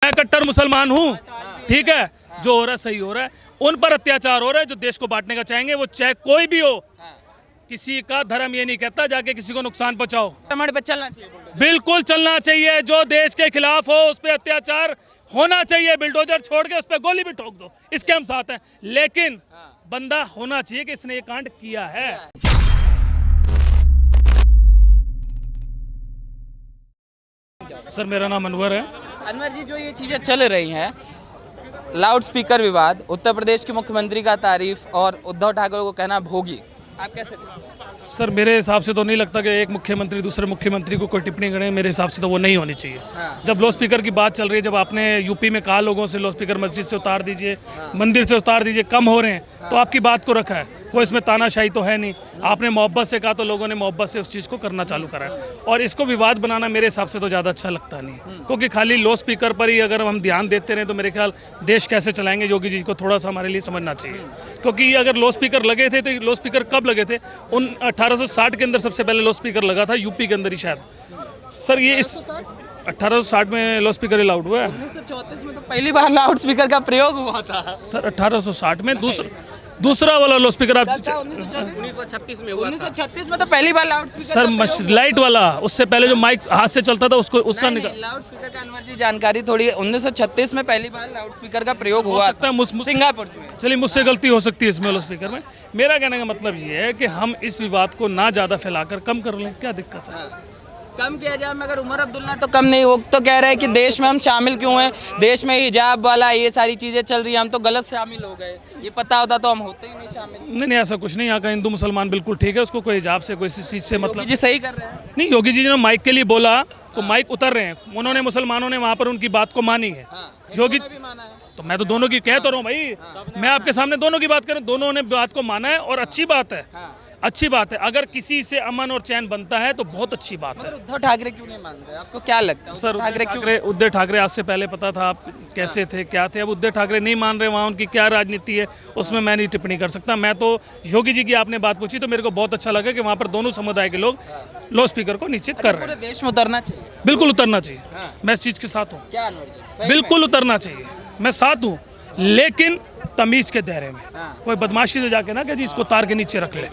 मैं कट्टर मुसलमान हूँ, ठीक है। जो हो रहा है सही हो रहा है, उन पर अत्याचार हो रहा है जो देश को बांटने का चाहेंगे, वो चाहे कोई भी हो। किसी का धर्म ये नहीं कहता जाके किसी को नुकसान पहुंचाओ। टमाटर पे चलना चाहिए, बिल्कुल चलना चाहिए। जो देश के खिलाफ हो उस पर अत्याचार होना चाहिए। बिल्डोजर छोड़ के उस पर गोली भी ठोक दो, इसके हम साथ हैं। लेकिन बंदा होना चाहिए कि इसने ये कांड किया है। सर मेरा नाम अनवर है। अनवर जी, जो ये चीज़ें चल रही हैं, लाउड स्पीकर विवाद, उत्तर प्रदेश के मुख्यमंत्री का तारीफ और उद्धव ठाकरे को कहना भोगी, आप कैसे देखते हैं? सर मेरे हिसाब से तो नहीं लगता कि एक मुख्यमंत्री दूसरे मुख्यमंत्री को कोई टिप्पणी करे। मेरे हिसाब से तो वो नहीं होनी चाहिए। जब लाउड स्पीकर की बात चल रही है, जब आपने यूपी में कहा लोगों से लाउड स्पीकर मस्जिद से उतार दीजिए, मंदिर से उतार दीजिए, कम हो रहे हैं, तो आपकी बात को रखा है। वो इसमें तानाशाही तो है नहीं। आपने मोहब्बत से कहा तो लोगों ने मोहब्बत से उस चीज़ को करना चालू करा है। और इसको विवाद बनाना मेरे हिसाब से तो ज़्यादा अच्छा लगता नहीं, क्योंकि खाली लाउड स्पीकर पर ही अगर हम ध्यान देते रहे तो मेरे ख्याल देश कैसे चलाएंगे। योगी जी को थोड़ा सा हमारे लिए समझना चाहिए, क्योंकि अगर लाउड स्पीकर लगे थे तो लाउड स्पीकर कब लगे थे? 1860 के अंदर सबसे पहले लाउड स्पीकर लगा था, यूपी के अंदर ही शायद। सर ये इस 1860 में लाउड स्पीकर अलाउड हुआ है। 1934 में तो पहली बार लाउड स्पीकर का प्रयोग हुआ था। सर 1860 में दूसरा वाला लाउड स्पीकर आप 1936 में हुआ। 1936 में तो पहली बार लाउड स्पीकर सर लाइट वाला, उससे पहले जो माइक हाथ से चलता था उसका निकाल। लाउड स्पीकर का अनवर जी जानकारी थोड़ी। 1936 में पहली बार लाउड स्पीकर का प्रयोग हुआ था सिंगापुर में। चलिए मुझसे गलती हो सकती है इसमें लाउड स्पीकर में। मेरा कहने का मतलब ये है कि हम इस विवाद को ना ज़्यादा फैलाकर कम कर लें, क्या दिक्कत है? कम किया जाए, मगर उमर अब्दुल्ला तो कम नहीं। वो तो कह रहे हैं कि देश में हम शामिल क्यों हैं, देश में हिजाब वाला ये सारी चीज़ें चल रही हैं, हम तो गलत शामिल हो गए। ये पता होता तो हम होते ही नहीं शामिल। नहीं ऐसा कुछ नहीं। यहाँ का हिंदू मुसलमान बिल्कुल ठीक है, उसको कोई हिजाब से कोई चीज़ से मतलब जी सही कर रहे हैं। नहीं, योगी जी ने माइक के लिए बोला तो माइक उतर रहे हैं। उन्होंने मुसलमानों ने वहाँ पर उनकी बात को मानी है। योगी भी माना है तो मैं तो दोनों की कह तो रहा हूँ भाई। मैं आपके सामने दोनों की बात करूँ, दोनों ने बात को माना है और अच्छी बात है। अच्छी बात है। अगर किसी से अमन और चैन बनता है तो बहुत अच्छी बात है। उद्धव ठाकरे क्यों नहीं मान रहे? आपको क्या लगता है? सर उद्धव ठाकरे आज से पहले पता था आप कैसे थे, क्या थे। अब उद्धव ठाकरे नहीं मान रहे, वहाँ उनकी क्या राजनीति है उसमें मैं नहीं टिप्पणी कर सकता। मैं तो योगी जी की आपने बात पूछी तो मेरे को बहुत अच्छा लगा कि वहाँ पर दोनों समुदाय के लोग लाउड स्पीकर को नीचे कर रहे हैं। देश में उतरना चाहिए, बिल्कुल उतरना चाहिए। मैं इस चीज़ के साथ हूँ, बिल्कुल उतरना चाहिए, मैं साथ हूँ, लेकिन तमीज के दायरे में। कोई बदमाशी से जाके ना कि जी इसको तार के नीचे रख ले।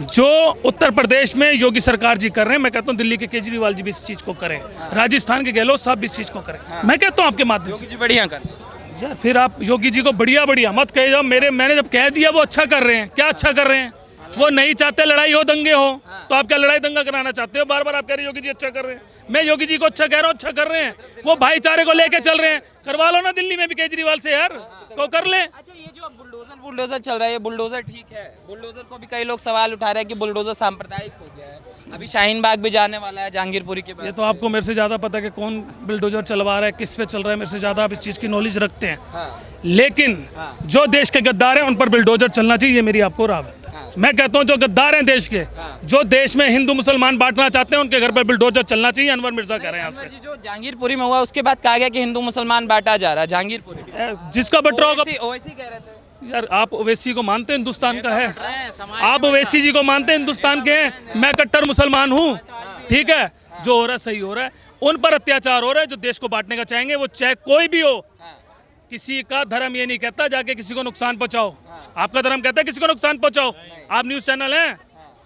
जो उत्तर प्रदेश में योगी सरकार जी कर रहे हैं, मैं कहता हूँ दिल्ली के केजरीवाल जी भी इस चीज़ को करें, राजस्थान के गहलोत साहब भी इस चीज़ को करें। मैं कहता हूँ आपके माध्यम से बढ़िया कर यार। फिर आप योगी जी को बढ़िया मत कहे। जब मैंने जब कह दिया वो अच्छा कर रहे हैं, क्या अच्छा कर रहे हैं? वो नहीं चाहते लड़ाई हो, दंगे हो, तो आप क्या लड़ाई दंगा कराना चाहते हो? बार बार आप कह रहे हैं योगी जी अच्छा कर रहे हैं। मैं योगी जी को अच्छा कह रहा हूँ, अच्छा कर रहे हैं। वो भाईचारे को लेके चल रहे हैं, करवा लो ना दिल्ली में भी केजरीवाल से यार, तो कर ले। अच्छा, ये जो बुलडोजर चल रहा है, ये बुलडोजर ठीक है? बुलडोजर को भी कई लोग सवाल उठा रहे हैं कि बुलडोजर सांप्रदायिक हो गया है। अभी शाहीन बाग भी जाने वाला है जहांगीरपुरी के बाद। ये तो आपको मेरे से ज़्यादा पता है कि कौन बुलडोजर चलवा रहा है, किस पे चल रहा है। मेरे से ज़्यादा आप इस चीज़ की नॉलेज रखते हैं। लेकिन जो देश के गद्दार हैं उन पर बुलडोजर चलना चाहिए, ये मेरी आपको राय है। मैं कहता हूं जो गद्दार हैं देश के, जो देश में हिंदू मुसलमान बांटना चाहते हैं, उनके घर पर बुलडोजर चलना चाहिए। अनवर मिर्जा कह रहे हैं यहाँ से। जो जहांगीरपुरी में हुआ उसके बाद कहा गया कि हिंदू मुसलमान बांटा जा रहा है जहांगीरपुरी। जिसका बटरा होगा ओवैसी कह रहे थे यार। आप ओवैसी को मानते हैं हिंदुस्तान का है? आप ओवैसी जी को मानते हैं हिंदुस्तान के हैं? मैं कट्टर मुसलमान हूँ, ठीक है। जो हो रहा है सही हो रहा है। उन पर अत्याचार हो रहा है जो देश को बांटने का चाहेंगे, वो चाहे कोई भी हो। किसी का धर्म ये नहीं कहता जाके किसी को नुकसान पहुंचाओ। आपका धर्म कहता है किसी को नुकसान पहुंचाओ। आप न्यूज़ चैनल हैं,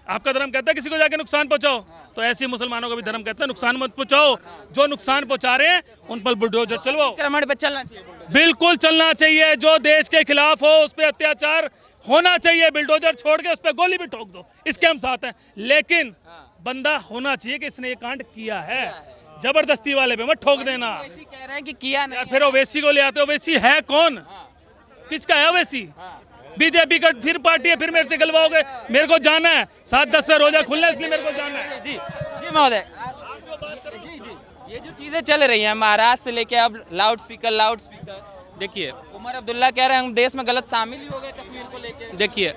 आपका धर्म कहता है किसी को जाके नुकसान पहुंचाओ, तो ऐसे मुसलमानों का भी धर्म कहता है नुकसान मत पहुंचाओ। जो नुकसान पहुंचा रहे हैं उन पर बुलडोजर चलवाओ। पे चलना चाहिए, बिल्कुल चलना चाहिए। जो देश के खिलाफ हो उस पर अत्याचार होना चाहिए। बिल्डोजर छोड़ के उस पर गोली भी ठोक दो, इसके हम साथ हैं। लेकिन बंदा होना चाहिए कि इसने ये कांड किया है। जबरदस्ती वाले पे मत ठोक देना। कह रहे हैं कि किया नहीं। फिर ओवैसी को ले आते हो। ओवैसी है कौन? किसका है ओवैसी? बीजेपी का फिर पार्टी है, फिर मेरे से गलवाओगे। मेरे को जाना है 7-10 पे रोजा खुलना है, इसलिए मेरे को जाना है। जी महोदय, जी ये जो चीजें चल रही हैं महाराष्ट्र से लेके अब लाउड स्पीकर, देखिए उमर अब्दुल्ला कह रहे हैं हम देश में गलत शामिल ही हो गए कश्मीर को लेके। देखिए,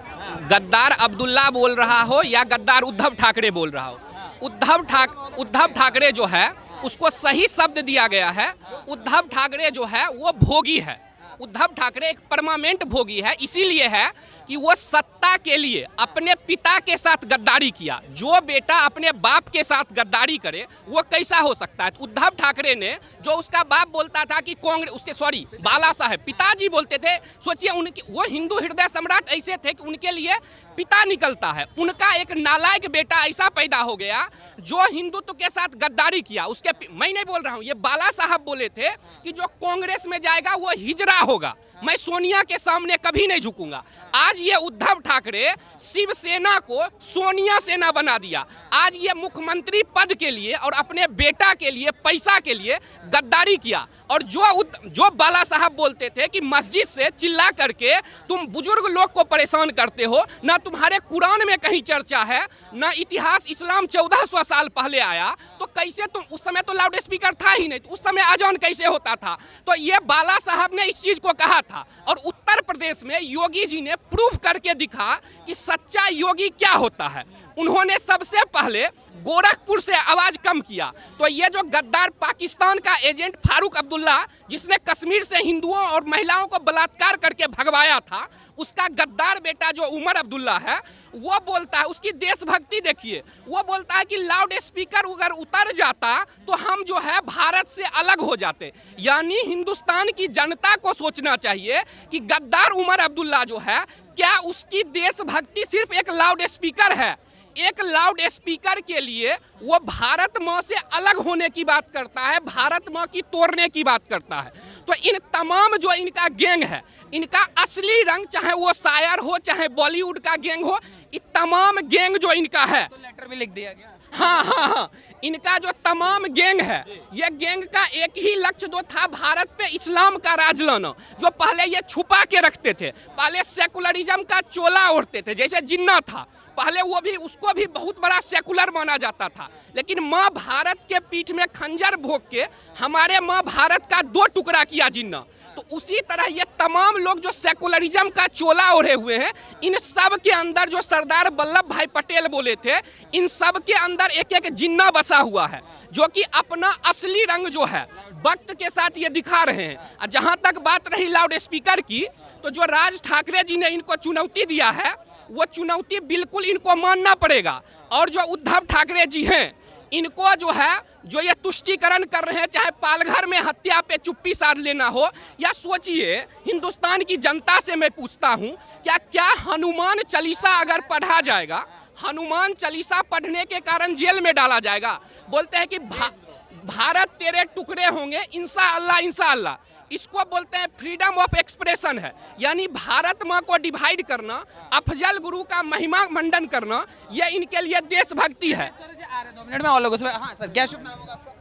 गद्दार अब्दुल्ला बोल रहा हो या गद्दार उद्धव ठाकरे बोल रहा हो, उद्धव ठाकरे जो है उसको सही शब्द दिया गया है। उद्धव ठाकरे जो है वो भोगी है। उद्धव ठाकरे एक परमानेंट भोगी है, इसीलिए है कि वो सत्ता के लिए अपने पिता के साथ गद्दारी किया। जो बेटा अपने बाप के साथ गद्दारी करे वो कैसा हो सकता है? उद्धव ठाकरे ने, जो उसका बाप बोलता था कि कांग्रेस, उसके सॉरी बाला साहब पिताजी बोलते थे, सोचिए उनके, वो हिंदू हृदय सम्राट ऐसे थे कि उनके लिए पिता निकलता है। उनका एक नालायक बेटा ऐसा पैदा हो गया जो हिंदुत्व के साथ गद्दारी किया। उसके, मैं नहीं बोल रहा हूँ, ये बाला साहब बोले थे कि जो कांग्रेस में जाएगा वो हिजड़ा होगा, मैं सोनिया के सामने कभी नहीं झुकूंगा। आज ये उद्धव ठाकरे शिवसेना को सोनिया सेना बना दिया। आज ये मुख्यमंत्री पद के लिए और अपने बेटा के लिए, पैसा के लिए गद्दारी किया। और जो बाला साहब बोलते थे कि मस्जिद से चिल्ला करके तुम बुजुर्ग लोग को परेशान करते हो, ना तुम्हारे कुरान में कहीं चर्चा है, ना इतिहास इस्लाम 1400 साल पहले आया, तो कैसे तुम, उस समय तो लाउड स्पीकर था ही नहीं, तो उस समय अजान कैसे होता था? तो ये बाला साहब ने इस चीज को कहा था। और उत्तर प्रदेश में योगी जी ने प्रूफ करके दिखा कि सच्चा योगी क्या होता है। उन्होंने सबसे पहले गोरखपुर से आवाज कम किया। तो ये जो गद्दार पाकिस्तान का एजेंट फारूक अब्दुल्ला, जिसने कश्मीर से हिंदुओं और महिलाओं को बलात्कार करके भगवाया था, उसका गद्दार बेटा जो उमर अब्दुल्ला है, वो बोलता है, उसकी देशभक्ति देखिए, वो बोलता है कि लाउड स्पीकर अगर उतर जाता तो हम जो है भारत से अलग हो जाते। यानी हिंदुस्तान की जनता को सोचना चाहिए कि गद्दार उमर अब्दुल्ला जो है, क्या उसकी देशभक्ति सिर्फ एक लाउड स्पीकर है? एक लाउड स्पीकर के लिए वो भारत माँ से अलग होने की बात करता है, भारत माँ की तोड़ने की बात करता है। तो इन तमाम जो इनका गैंग है, इनका असली रंग, चाहे वो शायर हो, चाहे बॉलीवुड का गैंग हो, ये तमाम गैंग जो इनका है, तो लेटर भी लिख दिया गया। हाँ, इनका जो तमाम गैंग है, ये गैंग का एक ही लक्ष्य जो था, भारत पे इस्लाम का राज लाना। जो पहले ये छुपा के रखते थे, पहले सेकुलरिज्म का चोला ओढ़ते थे, जैसे जिन्ना था, पहले वो भी, उसको भी बहुत बड़ा सेकुलर माना जाता था। लेकिन माँ भारत के पीठ में खंजर भोग के हमारे माँ भारत का 2 टुकड़ा किया जिन्ना। तो उसी तरह ये तमाम लोग जो सेकुलरिज्म का चोला ओढ़े हुए हैं, इन सब के अंदर जो सरदार वल्लभ भाई पटेल बोले थे, इन सब के अंदर एक एक जिन्ना बसा हुआ है, जो कि अपना असली रंग जो है वक्त के साथ ये दिखा रहे हैं। जहां तक बात रही लाउड स्पीकर की, तो जो राज ठाकरे जी ने इनको चुनौती दिया है, वो चुनौती बिल्कुल इनको मानना पड़ेगा। और जो उद्धव ठाकरे जी हैं, इनको जो है, जो ये तुष्टीकरण कर रहे हैं, चाहे पालघर में हत्या पे चुप्पी साध लेना हो, या सोचिए, हिंदुस्तान की जनता से मैं पूछता हूं, क्या हनुमान चालीसा अगर पढ़ा जाएगा, हनुमान चालीसा पढ़ने के कारण जेल में डाला जाएगा? बोलते हैं कि भारत तेरे टुकड़े होंगे, इंशाअल्लाह इंशाअल्लाह। इसको बोलते हैं फ्रीडम ऑफ एक्सप्रेशन है। यानी भारत माँ को डिवाइड करना, अफजल गुरु का महिमा मंडन करना, यह इनके लिए देशभक्ति है। 2 मिनट में और लोगों से। हाँ सर, क्या शुभ नाम होगा आपका?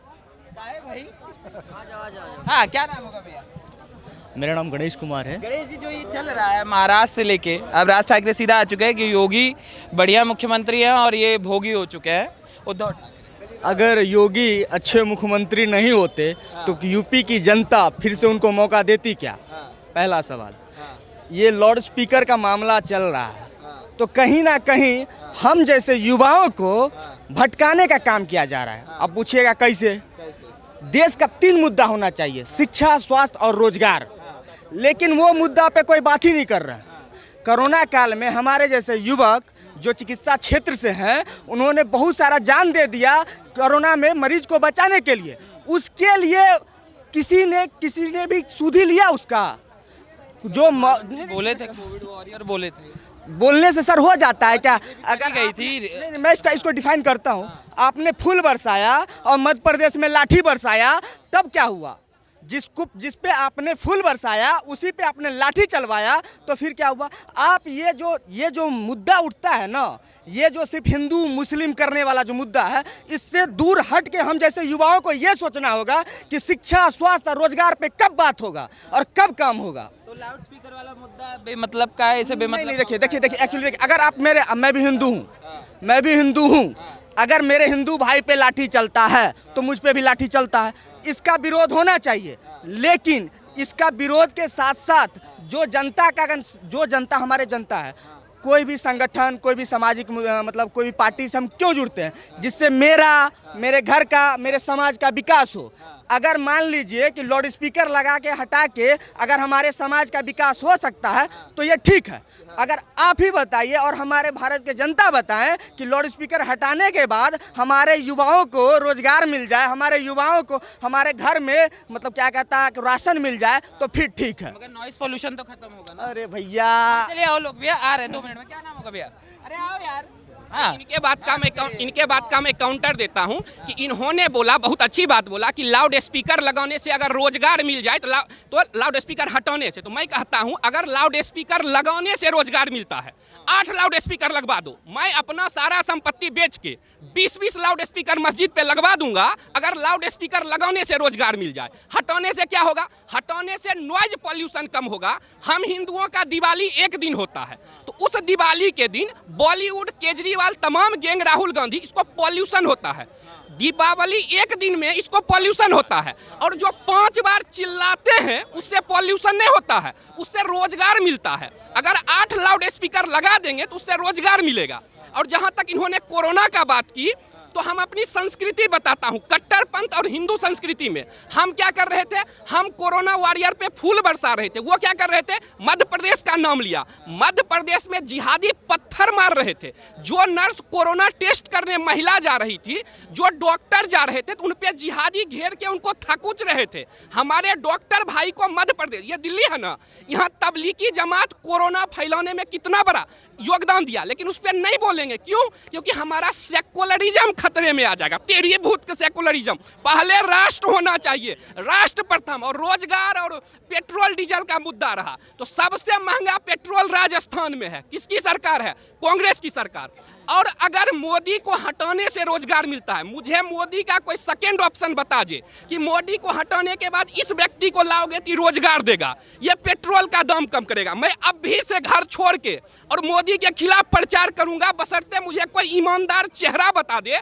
क्या है भाई? हाँ, क्या नाम होगा भैया? मेरा नाम गणेश कुमार है। गणेश जी, जो ये चल रहा है महाराष्ट्र से लेके, अब राज ठाकरे सीधा आ चुके हैं कि योगी बढ़िया मुख्यमंत्री है और ये भोगी हो चुके हैं उद्धव ठाकरे। अगर योगी अच्छे मुख्यमंत्री नहीं होते तो यूपी की जनता फिर से उनको मौका देती क्या? पहला सवाल। ये लाउड स्पीकर का मामला चल रहा है, तो कहीं ना कहीं हम जैसे युवाओं को भटकाने का काम किया जा रहा है। अब पूछिएगा कैसे? देश का 3 मुद्दा होना चाहिए, शिक्षा, स्वास्थ्य और रोजगार, लेकिन वो मुद्दा पे कोई बात ही नहीं कर रहा है। कोरोना काल में हमारे जैसे युवक जो चिकित्सा क्षेत्र से हैं, उन्होंने बहुत सारा जान दे दिया कोरोना में मरीज को बचाने के लिए। उसके लिए किसी ने भी सुधि लिया उसका? जो बोले थे कोविड वॉरियर बोले थे, बोलने से सर हो जाता है क्या? अगर गई थी, नहीं, मैं इसको डिफाइन करता हूँ। आपने फूल बरसाया और मध्य प्रदेश में लाठी बरसाया, तब क्या हुआ? जिस पे आपने फूल बरसाया उसी पे आपने लाठी चलवाया, तो फिर क्या हुआ? आप ये जो मुद्दा उठता है ना, ये जो सिर्फ हिंदू मुस्लिम करने वाला जो मुद्दा है, इससे दूर हट के हम जैसे युवाओं को ये सोचना होगा कि शिक्षा, स्वास्थ्य और रोजगार पे कब बात होगा और कब काम होगा। तो लाउड स्पीकर वाला मुद्दा बेमतलब का है, इसे बेमतलब नहीं, देखिए एक्चुअली देखिए, अगर आप मैं भी हिंदू हूँ, अगर मेरे हिंदू भाई पे लाठी चलता है तो मुझ पे भी लाठी चलता है। इसका विरोध होना चाहिए, लेकिन इसका विरोध के साथ साथ जो जनता हमारे जनता है, कोई भी संगठन, कोई भी सामाजिक मतलब कोई भी पार्टी से हम क्यों जुड़ते हैं? जिससे मेरे घर का, मेरे समाज का विकास हो। अगर मान लीजिए कि लाउड स्पीकर लगा के हटा के अगर हमारे समाज का विकास हो सकता है तो ये ठीक है। अगर आप ही बताइए और हमारे भारत के जनता बताएं कि लाउड स्पीकर हटाने के बाद हमारे युवाओं को रोजगार मिल जाए, हमारे युवाओं को हमारे घर में मतलब क्या कहता है कि राशन मिल जाए तो फिर ठीक है। मगर नॉइस पोल्यूशन तो खत्म होगा ना। अरे भैया चलिए आओ लोग, भैया आ रहे हैं 2 मिनट में। क्या नाम होगा भैया? अरे आओ यार। हाँ, इनके बात का मैं काउंटर देता हूं कि इन्होंने बोला, बहुत अच्छी बात बोला कि लाउड स्पीकर लगाने से अगर रोजगार मिल जाए तो लाउड स्पीकर हटाने से। तो मैं कहता हूं अगर लाउड स्पीकर लगाने से रोजगार मिलता है, 8 लाउड स्पीकर लगवा दो। मैं अपना सारा संपत्ति बेच के 20-20 लाउड स्पीकर मस्जिद पे लगवा दूंगा, अगर लाउड स्पीकर लगाने से रोजगार मिल जाए। हटाने से क्या होगा? हटाने से नॉइज पॉल्यूशन कम होगा। हम हिंदुओं का दिवाली एक दिन होता है, तो उस दिवाली के दिन बॉलीवुड, केजरीवाल, तमाम गैंग, राहुल गांधी, इसको पॉल्यूशन होता है। दीपावली एक दिन में इसको पॉल्यूशन होता है, और जो 5 बार चिल्लाते हैं उससे पॉल्यूशन नहीं होता है, उससे रोजगार मिलता है। अगर 8 लाउड स्पीकर लगा देंगे तो उससे रोजगार मिलेगा। और जहां तक इन्होंने कोरोना का बात की, तो हम अपनी संस्कृति बताता हूं। कट्टरपंथ और हिंदू संस्कृति में हम क्या कर रहे थे? हम कोरोना वॉरियर पे फूल बरसा रहे थे। वो क्या कर रहे थे? मध्य प्रदेश का नाम लिया। मध्य प्रदेश में जिहादी पत्थर मार रहे थे। जो नर्स कोरोना टेस्ट करने महिला जा रही थी, जो डॉक्टर जा रहे थे, तो उन पे जिहादी घेर के उनको थकुच रहे थे। हमारे डॉक्टर भाई को मध्य प्रदेश, ये दिल्ली है ना, यहाँ तबलीगी जमात कोरोना फैलाने में कितना बड़ा योगदान दिया, लेकिन उस पर नहीं बोलेंगे। क्यों? क्योंकि हमारा सेकुलरिज्म खतरे में आ जाएगा। तेरी भूत के सेकुलरिज्म। पहले राष्ट्र होना चाहिए, राष्ट्र प्रथम, और रोजगार और पेट्रोल डीजल का मुद्दा रहा तो सबसे महंगा पेट्रोल राजस्थान में है। किसकी सरकार है? कांग्रेस की सरकार। और अगर मोदी को हटाने से रोजगार मिलता है, मुझे मोदी का कोई सेकेंड ऑप्शन बता दे कि मोदी को हटाने के बाद इस व्यक्ति को लाओगे तो रोजगार देगा, ये पेट्रोल का दाम कम करेगा, मैं अब भी से घर छोड़ के और मोदी के खिलाफ प्रचार करूंगा, बशर्ते मुझे कोई ईमानदार चेहरा बता दे।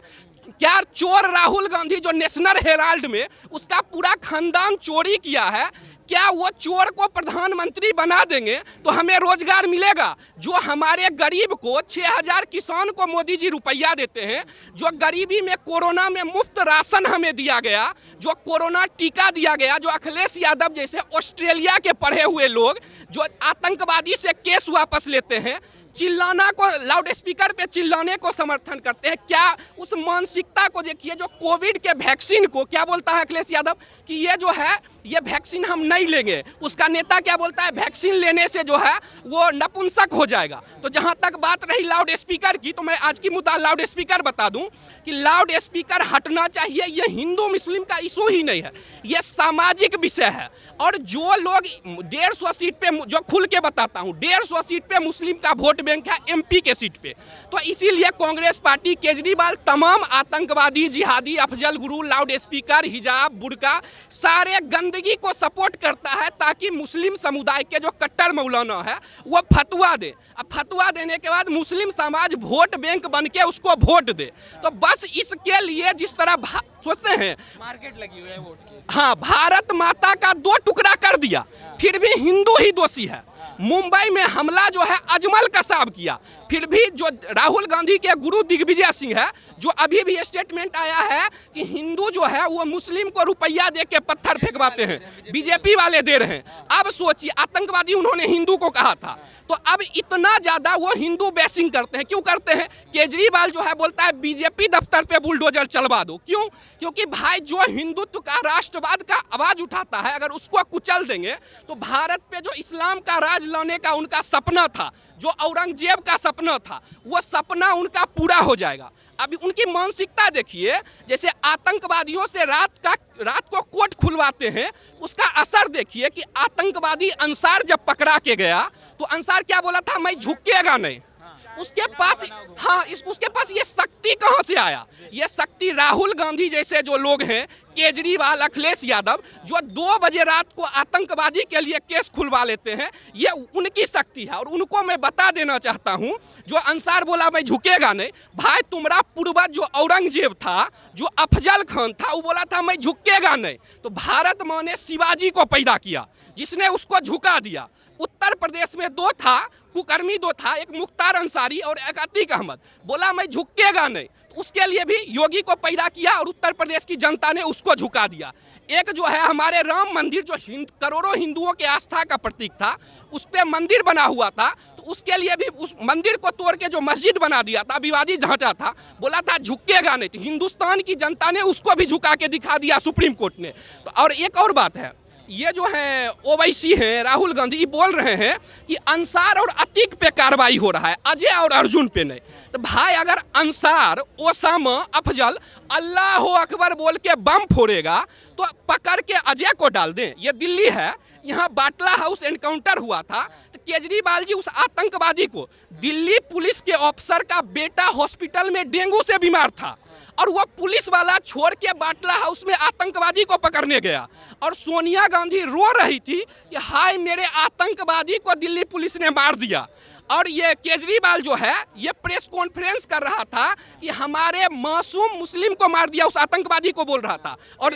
क्या चोर राहुल गांधी जो नेशनल हेराल्ड में उसका पूरा खानदान चोरी किया है, क्या वो चोर को प्रधानमंत्री बना देंगे तो हमें रोजगार मिलेगा? जो हमारे गरीब को 6000 किसान को मोदी जी रुपया देते हैं, जो गरीबी में कोरोना में मुफ्त राशन हमें दिया गया, जो कोरोना टीका दिया गया, जो अखिलेश यादव जैसे ऑस्ट्रेलिया के पढ़े हुए लोग जो आतंकवादी से केस वापस लेते हैं, चिल्लाना को, लाउड स्पीकर पे चिल्लाने को समर्थन करते हैं। क्या उस मानसिकता को देखिए जो कोविड के वैक्सीन को क्या बोलता है अखिलेश यादव कि ये जो है ये वैक्सीन हम नहीं लेंगे। उसका नेता क्या बोलता है? वैक्सीन लेने से जो है वो नपुंसक हो जाएगा। तो जहां तक बात रही लाउड स्पीकर की, तो मैं आज की मुद्दा लाउड स्पीकर बता दूं कि लाउड स्पीकर हटना चाहिए। ये हिंदू मुस्लिम का इशू ही नहीं है, ये सामाजिक विषय है। और जो लोग 150 सीट पे, जो खुल के बताता हूँ, 150 सीट पे मुस्लिम का वोट बैंक है एमपी के सीट पे, तो इसीलिए कांग्रेस पार्टी, केजरीवाल, तमाम आतंकवादी, जिहादी, अफजल गुरु, लाउड स्पीकर, हिजाब, बुर्का, सारे गंदगी को सपोर्ट करता है ताकि मुस्लिम समुदाय के जो कट्टर मौलाना है वो फतवा दे। अब फतवा देने के बाद मुस्लिम समाज वोट बैंक बन के उसको वोट दे। तो बस इसके लिए जिस तरह सोचते हैं मार्केट लगी हुई है वोट की। हाँ, भारत माता का 2 टुकड़ा कर दिया, फिर भी हिंदू ही दोषी है। मुंबई में हमला जो है अजमल कसाब किया, फिर भी जो राहुल गांधी के गुरु दिग्विजय सिंह है, जो अभी भी स्टेटमेंट आया है कि हिंदू जो है वो मुस्लिम को रुपया दे के पत्थर फेंकवाते हैं, बीजेपी वाले दे रहे हैं। अब सोचिए, आतंकवादी उन्होंने हिंदू को कहा था, तो अब इतना ज्यादा वो हिंदू बेसिंग करते हैं। क्यों करते हैं? केजरीवाल जो है बोलता है बीजेपी दफ्तर पे बुलडोजर चलवा दो। क्यों? क्योंकि भाई जो हिंदुत्व का, राष्ट्रवाद का आवाज उठाता है, अगर उसको कुचल देंगे तो भारत पे जो इस्लाम का राज लाने का उनका सपना था, जो औरंगजेब का सपना था, वो सपना उनका पूरा हो जाएगा। अभी उनकी मानसिकता देखिए, जैसे आतंकवादियों से रात को कोर्ट खुलवाते हैं, उसका असर देखिए कि आतंकवादी अंसार जब पकड़ा के गया तो अंसार क्या बोला था? मैं झुकेगा नहीं। उसके पास, हाँ, उसके पास ये शक्ति कहाँ से आया? ये शक्ति राहुल गांधी जैसे जो लोग हैं, केजरीवाल, अखिलेश यादव, जो 2 बजे रात को आतंकवादी के लिए केस खुलवा लेते हैं, ये उनकी शक्ति है। और उनको मैं बता देना चाहता हूं, जो अंसार बोला मैं झुकेगा नहीं, भाई तुम्हारा पूर्वज जो औरंगजेब था, जो अफजल खान था, वो बोला था मैं झुकेगा नहीं। तो भारत माँ ने शिवाजी को पैदा किया, जिसने उसको झुका दिया। उत्तर प्रदेश में दो था, कुकर्मी दो था, एक मुख्तार अंसारी और एक अतीक अहमद। बोला मैं झुकेगा नहीं, तो उसके लिए भी योगी को पैदा किया और उत्तर प्रदेश की जनता ने उसको झुका दिया। एक जो है हमारे राम मंदिर, जो करोड़ों हिंदुओं के आस्था का प्रतीक था, उस पर मंदिर बना हुआ था, तो उसके लिए भी उस मंदिर को तोड़ के जो मस्जिद बना दिया था, विवादित ढांचा था, बोला था झुकेगा नहीं, तो हिंदुस्तान की जनता ने उसको भी झुका के दिखा दिया सुप्रीम कोर्ट ने। तो और एक और बात है, ये जो है ओवैसी हैं, राहुल गांधी बोल रहे हैं कि अंसार और अतीक पे कार्रवाई हो रहा है, अजय और अर्जुन पे नहीं। तो भाई अगर अंसार, ओसामा, अफजल अल्लाह अकबर बोल के बम फोड़ेगा तो पकड़ के अजय को डाल दें। ये दिल्ली है, यहाँ बाटला हाउस एनकाउंटर हुआ था, तो केजरीवाल जी उस आतंकवादी को, दिल्ली पुलिस के ऑफिसर का बेटा हॉस्पिटल में डेंगू से बीमार था और वो पुलिस वाला छोड़ के बाटला हाउस में आतंकवादी को पकड़ने गया, और सोनिया गांधी रो रही थी कि हाय मेरे आतंकवादी को दिल्ली पुलिस ने मार दिया। और ये केजरीवाल जो है ये प्रेस कॉन्फ्रेंस कर रहा था कि हमारे मासूम मुस्लिम को मार दिया, उस आतंकवादी को बोल रहा था। और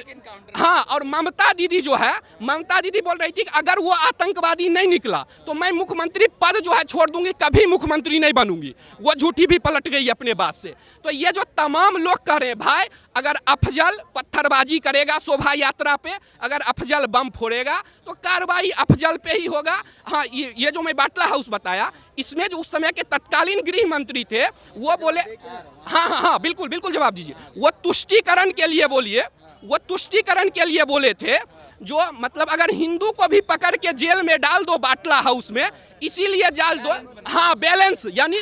हाँ, और ममता दीदी जो है, ममता दीदी बोल रही थी कि अगर वो आतंकवादी नहीं निकला तो मैं मुख्यमंत्री पद जो है छोड़ दूंगी, कभी मुख्यमंत्री नहीं बनूंगी। वो झूठी भी पलट गई अपने बात से। तो ये जो तमाम लोग कह रहे हैं भाई, अगर अफजल पत्थरबाजी करेगा शोभा यात्रा पे, अगर अफजल बम फोड़ेगा तो कार्रवाई अफजल पे ही होगा। हाँ, ये जो मैं बाटला हाउस बताया, इसमें जो उस समय के तत्कालीन गृह मंत्री थे वो बोले, हाँ बिल्कुल बिल्कुल जवाब दीजिए, वो तुष्टीकरण के लिए बोलिए, वो तुष्टीकरण के लिए बोले थे, जो मतलब अगर हिंदू को भी पकड़ के जेल में डाल दो बाटला हाउस में, इसीलिए डाल दो, हाँ बैलेंस, यानी